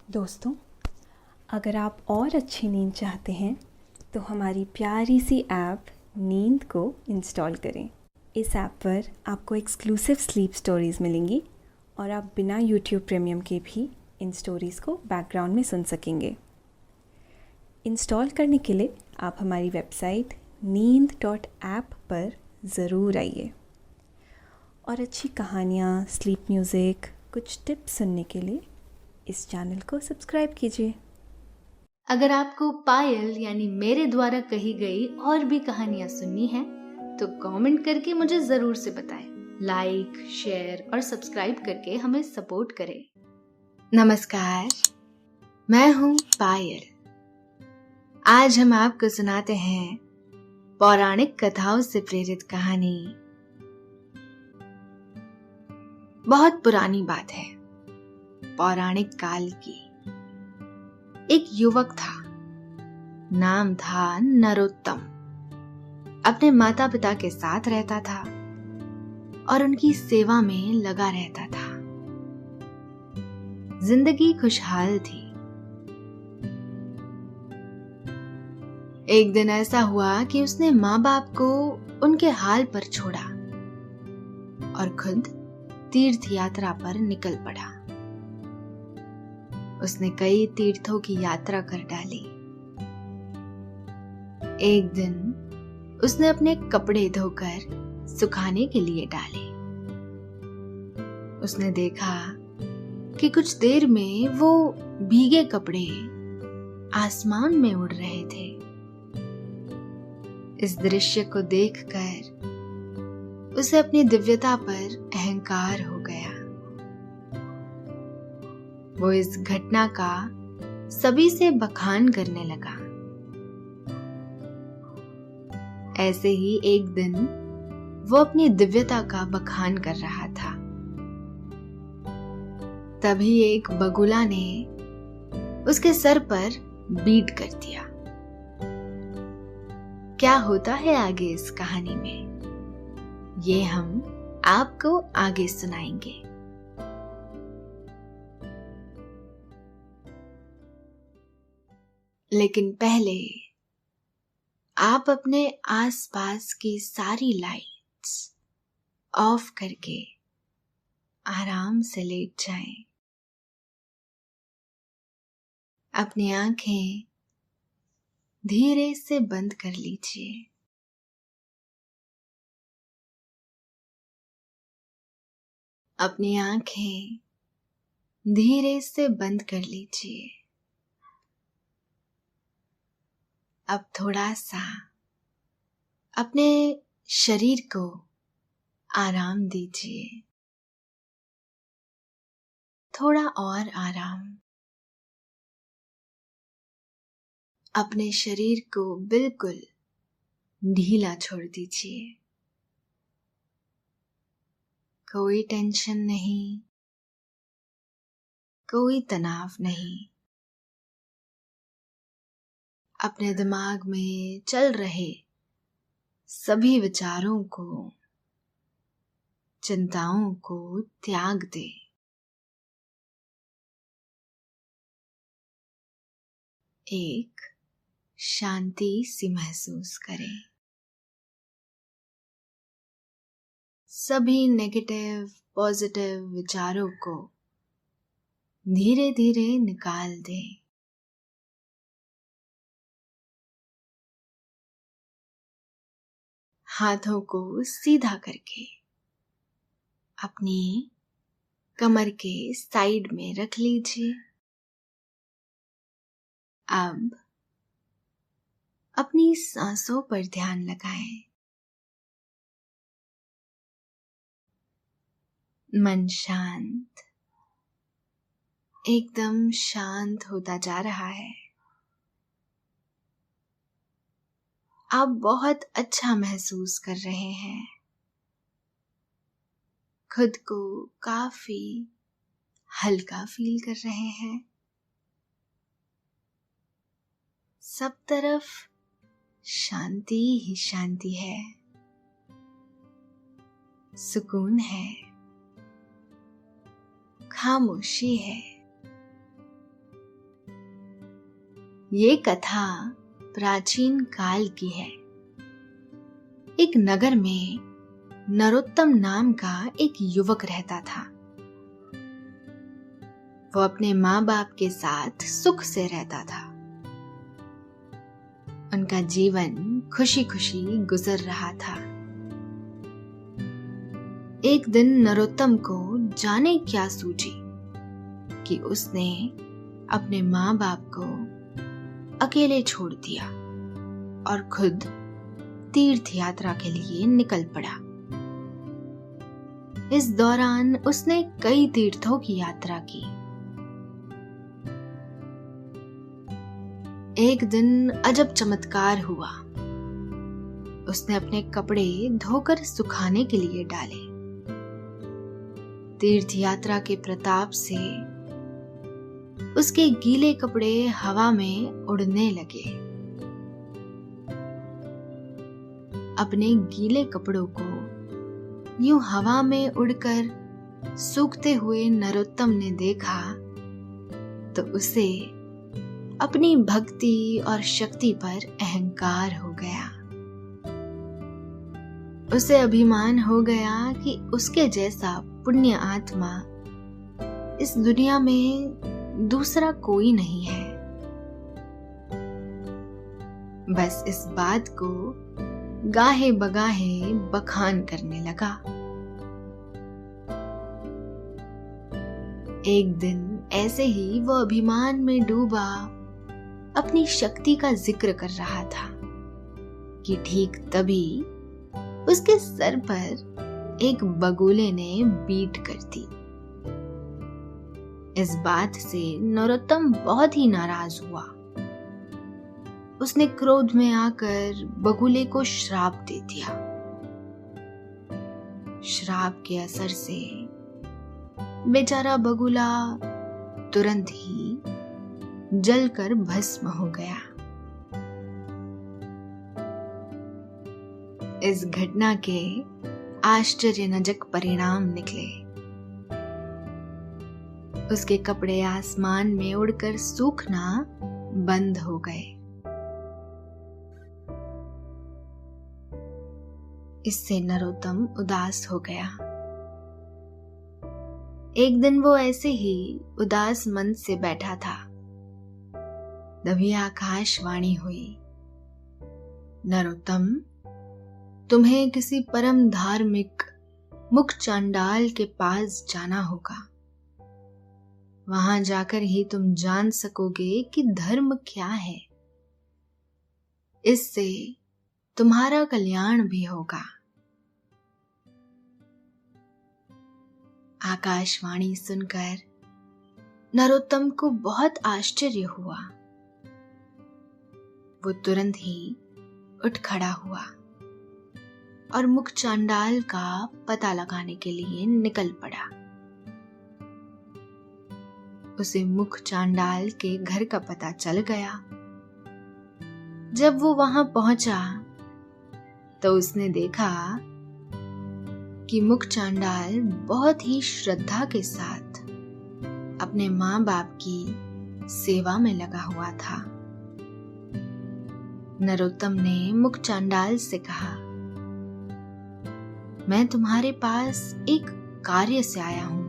दोस्तों, अगर आप और अच्छी नींद चाहते हैं तो हमारी प्यारी सी ऐप नींद को इंस्टॉल करें। इस ऐप पर आपको एक्सक्लूसिव स्लीप स्टोरीज़ मिलेंगी और आप बिना यूट्यूब प्रीमियम के भी इन स्टोरीज़ को बैकग्राउंड में सुन सकेंगे। इंस्टॉल करने के लिए आप हमारी वेबसाइट neend.app पर ज़रूर आइए और अच्छी कहानियाँ, स्लीप म्यूज़िक, कुछ टिप्स सुनने के लिए इस चैनल को सब्सक्राइब कीजिए। अगर आपको पायल यानी मेरे द्वारा कही गई और भी कहानियां सुननी है तो कमेंट करके मुझे जरूर से बताएं। लाइक, शेयर और सब्सक्राइब करके हमें सपोर्ट करें। नमस्कार, मैं हूँ पायल। आज हम आपको सुनाते हैं पौराणिक कथाओं से प्रेरित कहानी। बहुत पुरानी बात है, पौराणिक काल की। एक युवक था, नाम था नरोत्तम। अपने माता पिता के साथ रहता था और उनकी सेवा में लगा रहता था। जिंदगी खुशहाल थी। एक दिन ऐसा हुआ कि उसने माँ बाप को उनके हाल पर छोड़ा और खुद तीर्थ यात्रा पर निकल पड़ा। उसने कई तीर्थों की यात्रा कर डाली। एक दिन उसने अपने कपड़े धोकर सुखाने के लिए डाले। उसने देखा कि कुछ देर में वो भीगे कपड़े आसमान में उड़ रहे थे। इस दृश्य को देखकर उसे अपनी दिव्यता पर अहंकार हो गया। वो इस घटना का सभी से बखान करने लगा। ऐसे ही एक दिन वो अपनी दिव्यता का बखान कर रहा था। तभी एक बगुला ने उसके सर पर बीट कर दिया। क्या होता है आगे इस कहानी में, ये हम आपको आगे सुनाएंगे। लेकिन पहले आप अपने आसपास की सारी लाइट्स ऑफ करके आराम से लेट जाएं। अपनी आंखें धीरे से बंद कर लीजिए। अपनी आंखें धीरे से बंद कर लीजिए। अब थोड़ा सा अपने शरीर को आराम दीजिए। थोड़ा और आराम। अपने शरीर को बिल्कुल ढीला छोड़ दीजिए। कोई टेंशन नहीं, कोई तनाव नहीं। अपने दिमाग में चल रहे सभी विचारों को, चिंताओं को त्याग दे। एक शांति सी महसूस करें। सभी नेगेटिव पॉजिटिव विचारों को धीरे धीरे निकाल दें। हाथों को सीधा करके अपनी कमर के साइड में रख लीजिए। अब अपनी सांसों पर ध्यान लगाएं। मन शांत, एकदम शांत होता जा रहा है। आप बहुत अच्छा महसूस कर रहे हैं। खुद को काफी हल्का फील कर रहे हैं। सब तरफ शांति ही शांति है, सुकून है, खामोशी है। ये कथा प्राचीन काल की है। एक नगर में नरोत्तम नाम का एक युवक रहता था। वो अपने माँ बाप के साथ सुख से रहता था। उनका जीवन खुशी खुशी गुजर रहा था। एक दिन नरोत्तम को जाने क्या सूझी कि उसने अपने माँ बाप को अकेले छोड़ दिया और खुद तीर्थ यात्रा के लिए निकल पड़ा। इस दौरान उसने कई तीर्थों की यात्रा की। एक दिन अजब चमत्कार हुआ। उसने अपने कपड़े धोकर सुखाने के लिए डाले। तीर्थ यात्रा के प्रताप से उसके गीले कपड़े हवा में उड़ने लगे। अपने गीले कपड़ों को यूं हवा में उड़कर सूखते हुए नरोत्तम ने देखा तो उसे अपनी भक्ति और शक्ति पर अहंकार हो गया। उसे अभिमान हो गया कि उसके जैसा पुण्य आत्मा इस दुनिया में दूसरा कोई नहीं है। बस इस बात को गाहे बगाहे बखान करने लगा। एक दिन ऐसे ही वो अभिमान में डूबा अपनी शक्ति का जिक्र कर रहा था कि ठीक तभी उसके सर पर एक बगुले ने बीट कर दी। इस बात से नरोत्तम बहुत ही नाराज हुआ। उसने क्रोध में आकर बगुले को श्राप दे दिया। श्राप के असर से बेचारा बगुला तुरंत ही जलकर भस्म हो गया। इस घटना के आश्चर्यजनक परिणाम निकले। उसके कपड़े आसमान में उड़कर सूखना बंद हो गए। इससे नरोत्तम उदास हो गया। एक दिन वो ऐसे ही उदास मन से बैठा था, तभी आकाशवाणी हुई, नरोत्तम, तुम्हें किसी परम धार्मिक मुख चांडाल के पास जाना होगा। वहां जाकर ही तुम जान सकोगे कि धर्म क्या है। इससे तुम्हारा कल्याण भी होगा। आकाशवाणी सुनकर नरोत्तम को बहुत आश्चर्य हुआ। वो तुरंत ही उठ खड़ा हुआ और मुख चांडाल का पता लगाने के लिए निकल पड़ा। उसे मुख चांडाल के घर का पता चल गया। जब वो वहां पहुंचा तो उसने देखा कि मुख चांडाल बहुत ही श्रद्धा के साथ अपने माँ बाप की सेवा में लगा हुआ था। नरोत्तम ने मुख चांडाल से कहा, मैं तुम्हारे पास एक कार्य से आया हूं।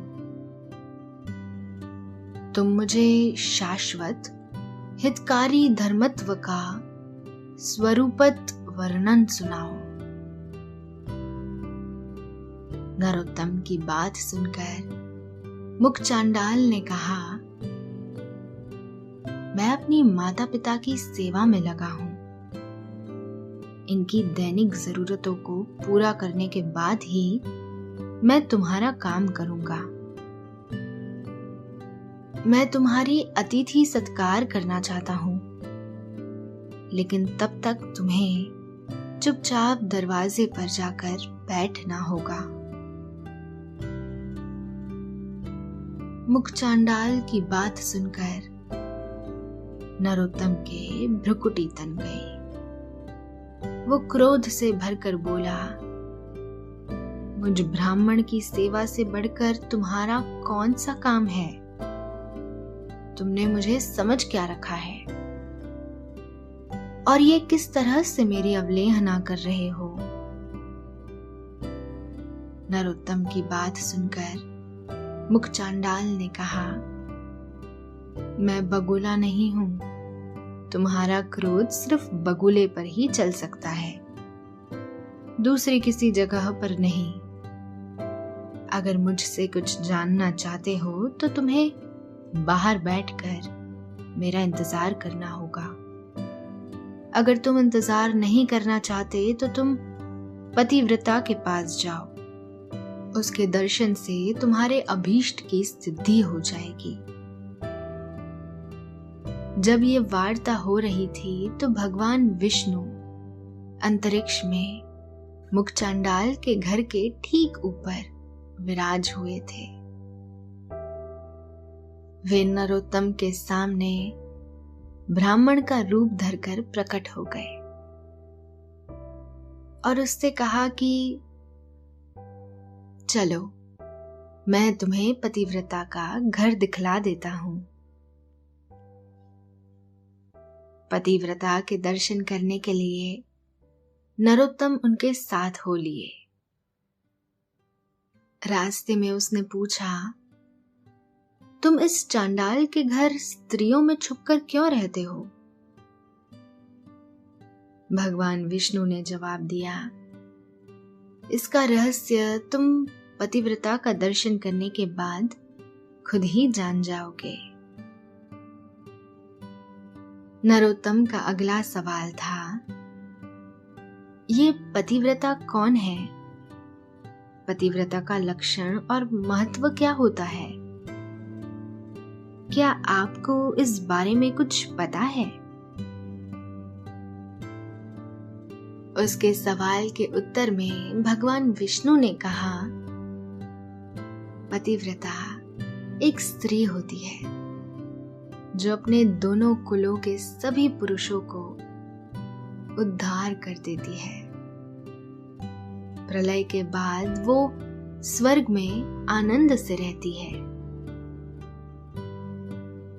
तुम मुझे शाश्वत हितकारी धर्मत्व का स्वरूपत वर्णन सुनाओ। नरोत्तम की बात सुनकर मुख चांडाल ने कहा, मैं अपनी माता पिता की सेवा में लगा हूं। इनकी दैनिक जरूरतों को पूरा करने के बाद ही मैं तुम्हारा काम करूंगा। मैं तुम्हारी अतिथि सत्कार करना चाहता हूं, लेकिन तब तक तुम्हें चुपचाप दरवाजे पर जाकर बैठना होगा। मुख चांडाल की बात सुनकर नरोत्तम के भ्रुकुटी तन गई। वो क्रोध से भरकर बोला, मुझ ब्राह्मण की सेवा से बढ़कर तुम्हारा कौन सा काम है? तुमने मुझे समझ क्या रखा है? और ये किस तरह से मेरी अवहेलना कर रहे हो। नरोत्तम की बात सुनकर मुख चांडाल ने कहा, मैं बगुला नहीं हूं, तुम्हारा क्रोध सिर्फ बगुले पर ही चल सकता है, दूसरी किसी जगह पर नहीं। अगर मुझसे कुछ जानना चाहते हो तो तुम्हें बाहर बैठकर मेरा इंतजार करना होगा। अगर तुम इंतजार नहीं करना चाहते तो तुम पतिव्रता के पास जाओ, उसके दर्शन से तुम्हारे अभीष्ट की सिद्धि हो जाएगी। जब ये वार्ता हो रही थी तो भगवान विष्णु अंतरिक्ष में मुख चांडाल के घर के ठीक ऊपर विराज हुए थे। वे नरोत्तम के सामने ब्राह्मण का रूप धरकर प्रकट हो गए और उससे कहा कि चलो, मैं तुम्हें पतिव्रता का घर दिखला देता हूं। पतिव्रता के दर्शन करने के लिए नरोत्तम उनके साथ हो लिए। रास्ते में उसने पूछा, तुम इस चांडाल के घर स्त्रियों में छुपकर क्यों रहते हो? भगवान विष्णु ने जवाब दिया, इसका रहस्य तुम पतिव्रता का दर्शन करने के बाद खुद ही जान जाओगे। नरोत्तम का अगला सवाल था, ये पतिव्रता कौन है? पतिव्रता का लक्षण और महत्व क्या होता है? क्या आपको इस बारे में कुछ पता है? उसके सवाल के उत्तर में भगवान विष्णु ने कहा, पतिव्रता एक स्त्री होती है जो अपने दोनों कुलों के सभी पुरुषों को उद्धार कर देती है। प्रलय के बाद वो स्वर्ग में आनंद से रहती है।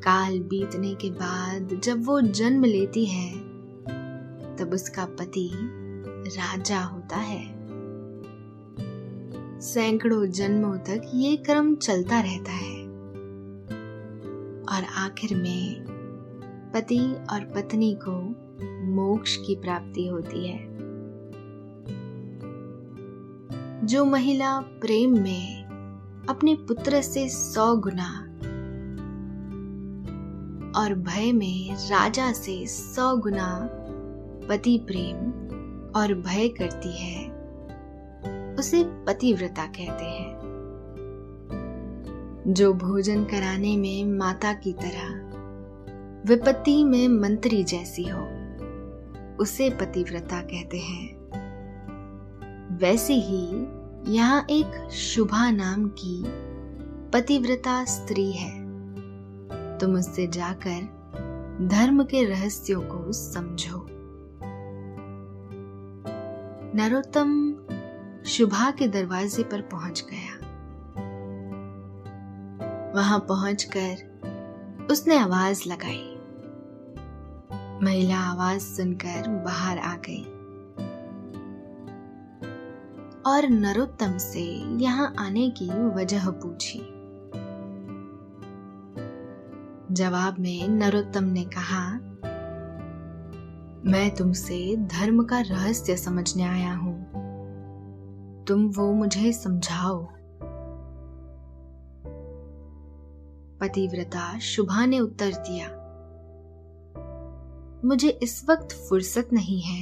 काल बीतने के बाद जब वो जन्म लेती है तब उसका पति राजा होता है। सैकड़ों जन्मों तक ये क्रम चलता रहता है और आखिर में पति और पत्नी को मोक्ष की प्राप्ति होती है। जो महिला प्रेम में अपने पुत्र से 100 गुना और भय में राजा से 100 गुना पति प्रेम और भय करती है, उसे पतिव्रता कहते हैं। जो भोजन कराने में माता की तरह, विपत्ति में मंत्री जैसी हो, उसे पतिव्रता कहते हैं। वैसे ही यहाँ एक शुभा नाम की पतिव्रता स्त्री है। तुम उससे जाकर धर्म के रहस्यों को समझो। नरोत्तम शुभा के दरवाजे पर पहुंच गया। वहां पहुंचकर उसने आवाज लगाई। महिला आवाज सुनकर बाहर आ गई और नरोत्तम से यहाँ आने की वजह पूछी। जवाब में नरोत्तम ने कहा, मैं तुमसे धर्म का रहस्य समझने आया हूं, तुम वो मुझे समझाओ। पतिव्रता शुभा ने उत्तर दिया, मुझे इस वक्त फुर्सत नहीं है,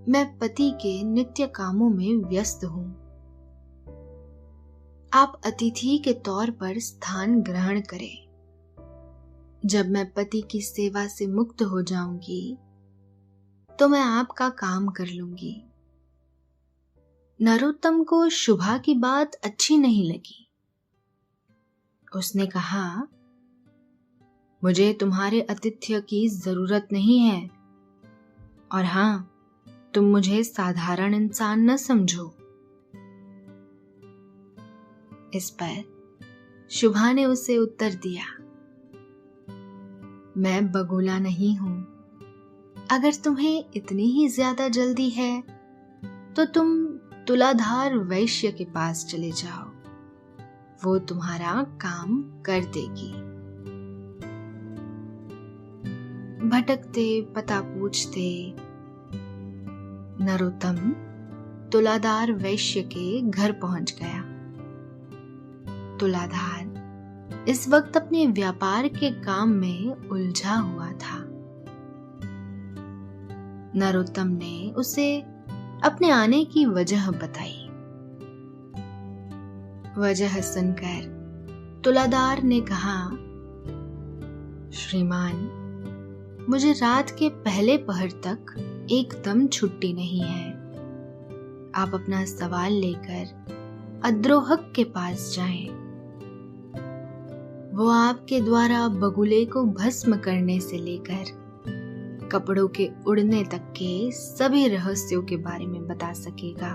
मैं पति के नित्य कामों में व्यस्त हूं। आप अतिथि के तौर पर स्थान ग्रहण करें। जब मैं पति की सेवा से मुक्त हो जाऊंगी तो मैं आपका काम कर लूंगी। नरोत्तम को शुभा की बात अच्छी नहीं लगी। उसने कहा, मुझे तुम्हारे आतिथ्य की जरूरत नहीं है, और हां, तुम मुझे साधारण इंसान न समझो। इस पर शुभा ने उसे उत्तर दिया, मैं बगुला नहीं हूं, अगर तुम्हें इतनी ही ज्यादा जल्दी है तो तुम तुलाधार वैश्य के पास चले जाओ, वो तुम्हारा काम कर देगी। भटकते पता पूछते नरोत्तम तुलाधार वैश्य के घर पहुंच गया। तुलाधार इस वक्त अपने व्यापार के काम में उलझा हुआ था। नरोत्तम ने उसे अपने आने की वजह बताई। वजह सुनकर तुलाधार ने कहा, श्रीमान, मुझे रात के पहले पहर तक एकदम छुट्टी नहीं है। आप अपना सवाल लेकर अद्रोहक के पास जाएं। वो आपके द्वारा बगुले को भस्म करने से लेकर कपड़ों के उड़ने तक के सभी रहस्यों के बारे में बता सकेगा।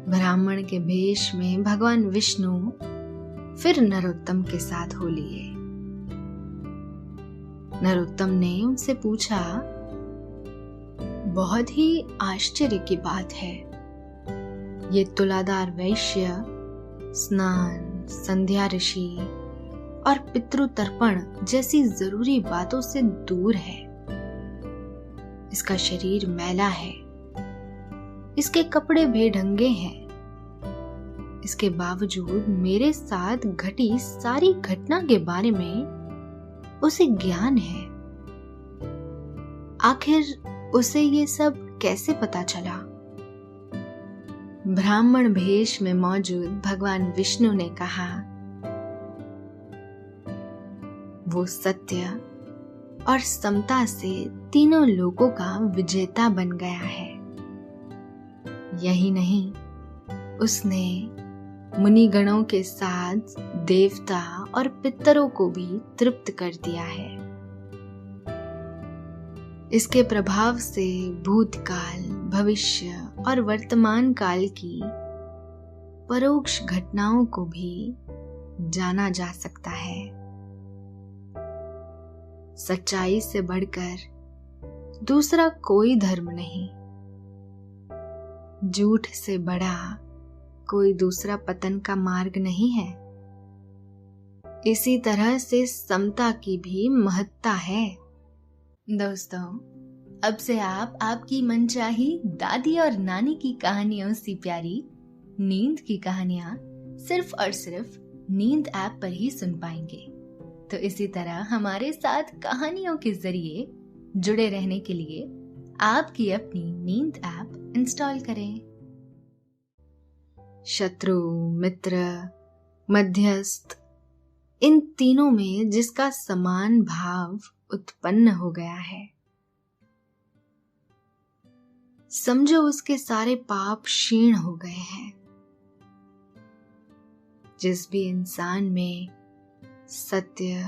ब्राह्मण के भेष में भगवान विष्णु फिर नरोत्तम के साथ हो लिए। नरोत्तम ने उनसे पूछा, बहुत ही आश्चर्य की बात है, ये तुलाधार वैश्य स्नान, संध्या ऋषि और पितृतर्पण जैसी जरूरी बातों से दूर है। इसका शरीर मैला है, इसके कपड़े बेढंगे हैं। इसके बावजूद मेरे साथ घटी सारी घटना के बारे में उसे ज्ञान है। आखिर उसे ये सब कैसे पता चला? ब्राह्मण भेष में मौजूद भगवान विष्णु ने कहा, वो सत्य और समता से तीनों लोकों का विजेता बन गया है। यही नहीं, उसने मुनिगणों के साथ देवता और पितरों को भी तृप्त कर दिया है। इसके प्रभाव से भूतकाल, भविष्य और वर्तमान काल की परोक्ष घटनाओं को भी जाना जा सकता है। सच्चाई से बढ़कर दूसरा कोई धर्म नहीं, झूठ से बड़ा कोई दूसरा पतन का मार्ग नहीं है। इसी तरह से समता की भी महत्ता है। दोस्तों, अब से आप आपकी मनचाही दादी और नानी की कहानियों से प्यारी नींद की कहानियां सिर्फ और सिर्फ नींद ऐप पर ही सुन पाएंगे। तो इसी तरह हमारे साथ कहानियों के जरिए जुड़े रहने के लिए आपकी अपनी नींद ऐप इंस्टॉल करें। शत्रु, मित्र, मध्यस्थ, इन तीनों में जिसका समान भाव उत्पन्न हो गया है, समझो उसके सारे पाप क्षीण हो गए हैं। जिस भी इंसान में सत्य,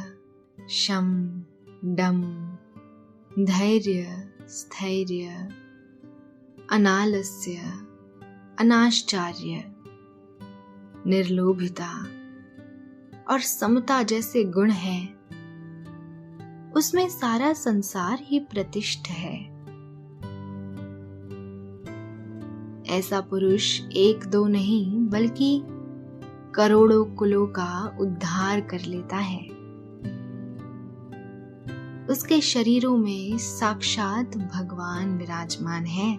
शम, दम, धैर्य, स्थैर्य, अनालस्य, अनाश्चर्य, निर्लोभिता और समता जैसे गुण हैं, उसमें सारा संसार ही प्रतिष्ठ है। ऐसा पुरुष एक दो नहीं बल्कि करोड़ों कुलों का उद्धार कर लेता है। उसके शरीरों में साक्षात भगवान विराजमान है।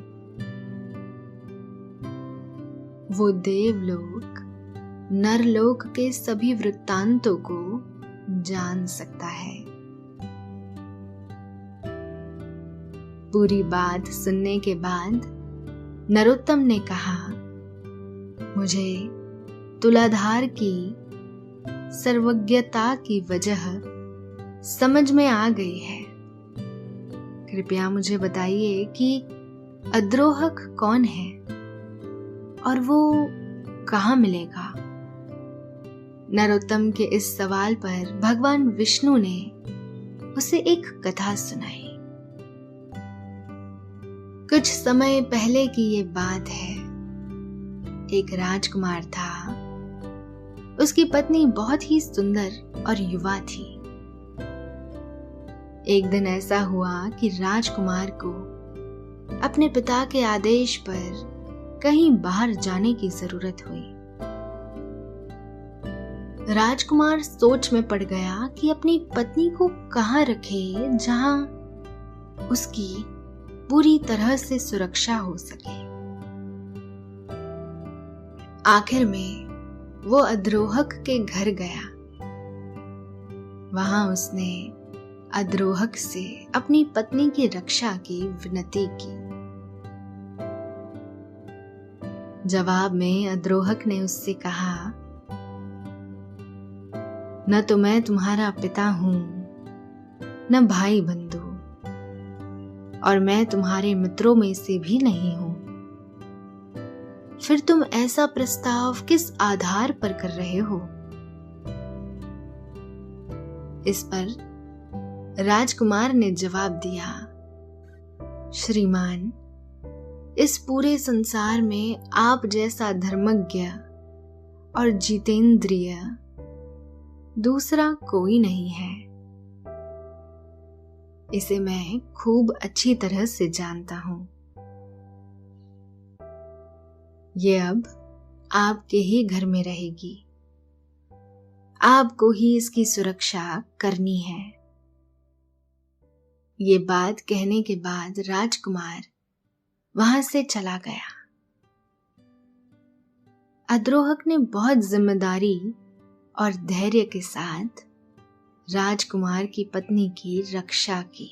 वो देवलोक, नरलोक के सभी वृत्तांतों को जान सकता है। पूरी बात सुनने के बाद नरोत्तम ने कहा, मुझे तुलाधार की सर्वज्ञता की वजह समझ में आ गई है। कृपया मुझे बताइए कि अद्रोहक कौन है और वो कहाँ मिलेगा? नरोत्तम के इस सवाल पर भगवान विष्णु ने उसे एक कथा सुनाई। कुछ समय पहले की ये बात है। एक राजकुमार था। उसकी पत्नी बहुत ही सुंदर और युवा थी। एक दिन ऐसा हुआ कि राजकुमार को अपने पिता के आदेश पर कहीं बाहर जाने की जरूरत हुई। राजकुमार सोच में पड़ गया कि अपनी पत्नी को कहाँ रखे जहां उसकी पूरी तरह से सुरक्षा हो सके। आखिर में वो अद्रोहक के घर गया। वहां उसने अद्रोहक से अपनी पत्नी की रक्षा की विनती की। जवाब में अद्रोहक ने उससे कहा, न तो मैं तुम्हारा पिता हूं, न भाई बंधु, और मैं तुम्हारे मित्रों में से भी नहीं हूं। फिर तुम ऐसा प्रस्ताव किस आधार पर कर रहे हो? इस पर राजकुमार ने जवाब दिया, श्रीमान, इस पूरे संसार में आप जैसा धर्मज्ञ और जितेंद्रिय दूसरा कोई नहीं है। इसे मैं खूब अच्छी तरह से जानता हूं। ये अब आपके ही घर में रहेगी। आपको ही इसकी सुरक्षा करनी है। ये बात कहने के बाद राजकुमार वहां से चला गया। अद्रोहक ने बहुत जिम्मेदारी और धैर्य के साथ राजकुमार की पत्नी की रक्षा की।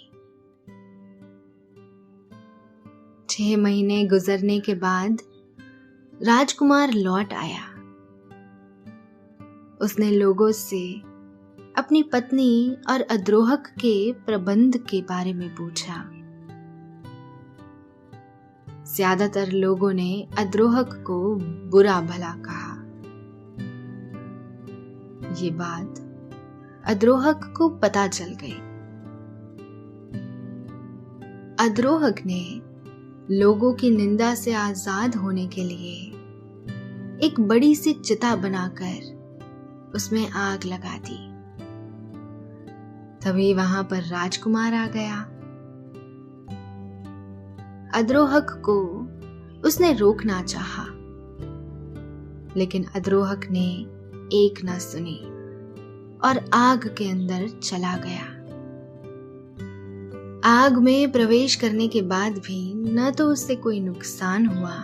6 महीने गुजरने के बाद राजकुमार लौट आया। उसने लोगों से अपनी पत्नी और अद्रोहक के प्रबंध के बारे में पूछा। ज्यादातर लोगों ने अद्रोहक को बुरा भला कहा। ये बात अद्रोहक को पता चल गई। अद्रोहक ने लोगों की निंदा से आजाद होने के लिए एक बड़ी सी चिता बनाकर उसमें आग लगा दी। तभी वहां पर राजकुमार आ गया। अद्रोहक को उसने रोकना चाहा, लेकिन अद्रोहक ने एक न सुनी और आग के अंदर चला गया। आग में प्रवेश करने के बाद भी न तो उससे कोई नुकसान हुआ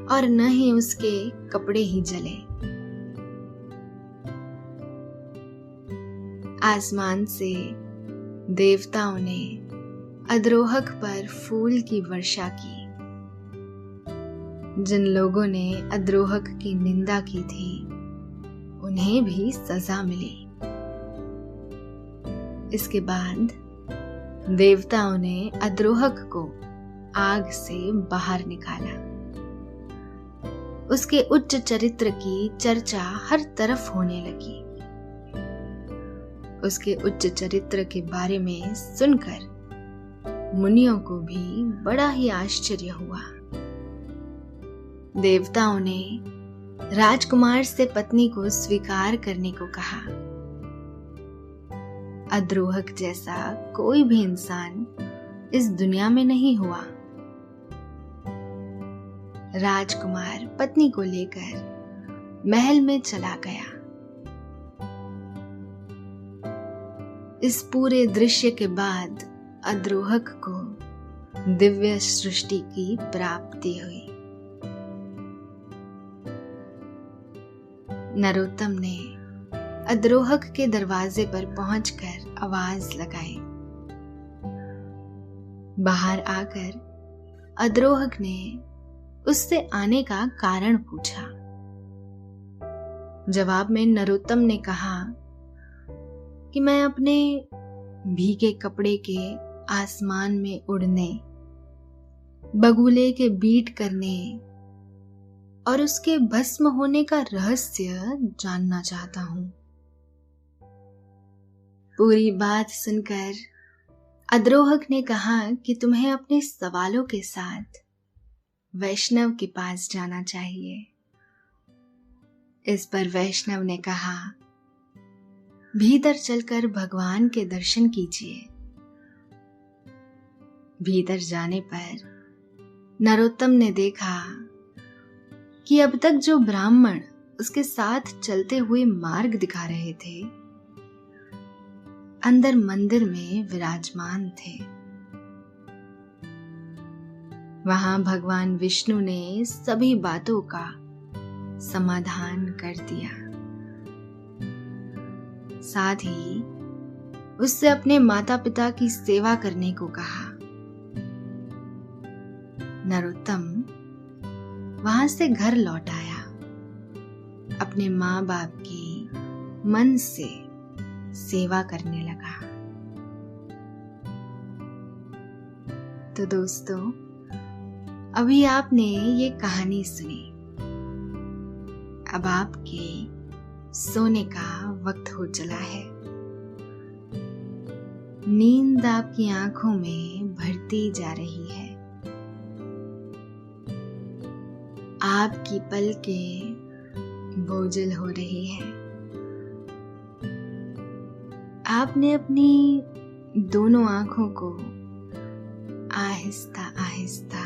और न ही उसके कपड़े ही जले। आसमान से देवताओं ने अद्रोहक पर फूल की वर्षा की। जिन लोगों ने अद्रोहक की निंदा की थी, उन्हें भी सजा मिली। इसके बाद देवताओं ने अद्रोहक को आग से बाहर निकाला। उसके उच्च चरित्र की चर्चा हर तरफ होने लगी। उसके उच्च चरित्र के बारे में सुनकर मुनियों को भी बड़ा ही आश्चर्य हुआ। देवताओं ने राजकुमार से पत्नी को स्वीकार करने को कहा। अद्रोहक जैसा कोई भी इंसान इस दुनिया में नहीं हुआ। राजकुमार पत्नी को लेकर महल में चला गया। इस पूरे दृश्य के बाद अद्रोहक को दिव्य सृष्टि की प्राप्ति हुई। नरोत्तम ने अद्रोहक के दरवाजे पर पहुंचकर आवाज लगाई। बाहर आकर अद्रोहक ने उससे आने का कारण पूछा। जवाब में नरोत्तम ने कहा कि मैं अपने भीगे कपड़े के आसमान में उड़ने, बगुले के बीट करने और उसके भस्म होने का रहस्य जानना चाहता हूं। पूरी बात सुनकर अद्रोहक ने कहा कि तुम्हें अपने सवालों के साथ वैष्णव के पास जाना चाहिए। इस पर वैष्णव ने कहा, भीतर चलकर भगवान के दर्शन कीजिए। भीतर जाने पर नरोत्तम ने देखा कि अब तक जो ब्राह्मण उसके साथ चलते हुए मार्ग दिखा रहे थे, अंदर मंदिर में विराजमान थे। वहां भगवान विष्णु ने सभी बातों का समाधान कर दिया। साथ ही उससे अपने माता पिता की सेवा करने को कहा। नरोत्तम वहां से घर लौट आया, अपने माँ बाप की मन से सेवा करने लगा। तो दोस्तों, अभी आपने ये कहानी सुनी। अब आपके सोने का वक्त हो चला है। नींद आपकी आंखों में भरती जा रही है। आपकी पलकें बोझल हो रही है। आपने अपनी दोनों आंखों को आहिस्ता आहिस्ता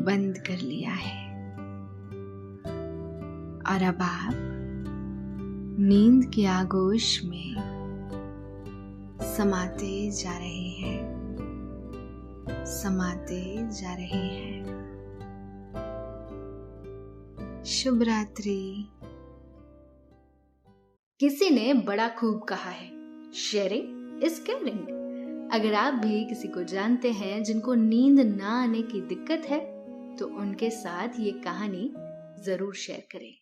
बंद कर लिया है और अब आप नींद के आगोश में समाते जा रहे हैं, समाते जा रहे हैं। शुभ रात्रि। किसी ने बड़ा खूब कहा है, शेयरिंग इज केयरिंग। अगर आप भी किसी को जानते हैं जिनको नींद ना आने की दिक्कत है, तो उनके साथ ये कहानी जरूर शेयर करें।